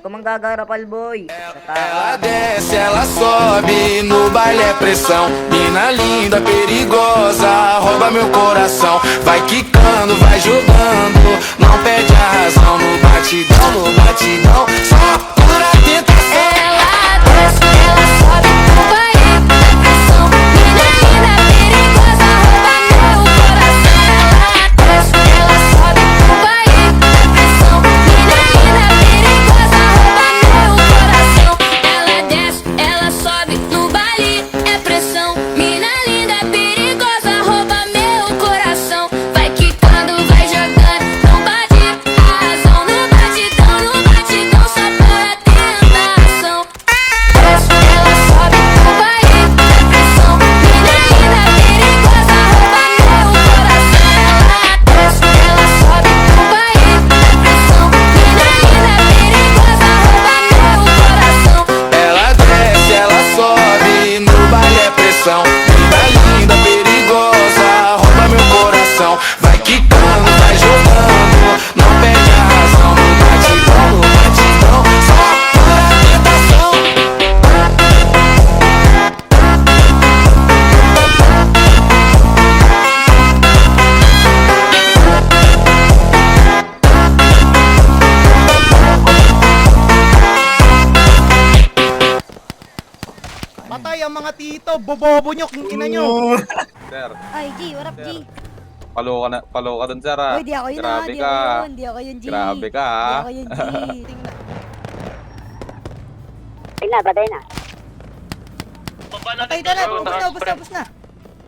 ka manggagarapal, boy. Ela desce, ela sobe, no baile é pressão. Mina linda, perigosa, rouba meu coração. Vai quicando, vai jogando, não perde a razão. No batidão, só pura tentação. Ela desce, ela sobe no baile da pressão. Mina linda, perigosa, rouba meu coração. Ela desce, ela sobe no baile da pressão. Mina linda, perigosa, rouba meu coração. Ela desce, ela sobe no baile, é pressão. Mina linda, perigosa, rouba meu coração. Vai quicando, vai jogando, não bate a razão. No batidão, só pura tentação. Desce, ela sobe no baile da pressão. Mina linda, perigosa, rouba meu coração. Ela desce, ela sobe no baile da pressão. Mina linda, perigosa, rouba meu coração. Ela desce, ela sobe, no baile é pressão. Mina linda, perigosa, rouba meu coração. Vai quicando, vai jogando, não perde a razão. No batidão, só pura tentação. Patay ang mga tito, bobobo nyo, king ina nyo. Sir, Ay, G, what up, G? palo ka dun, sir, ah. Uy, di ako yun, Grabe di ka. ako yun, di ako yun, G. Grabe ka, Di ah. ako yun, G. Patay na, patay na. Patay na, ubos na.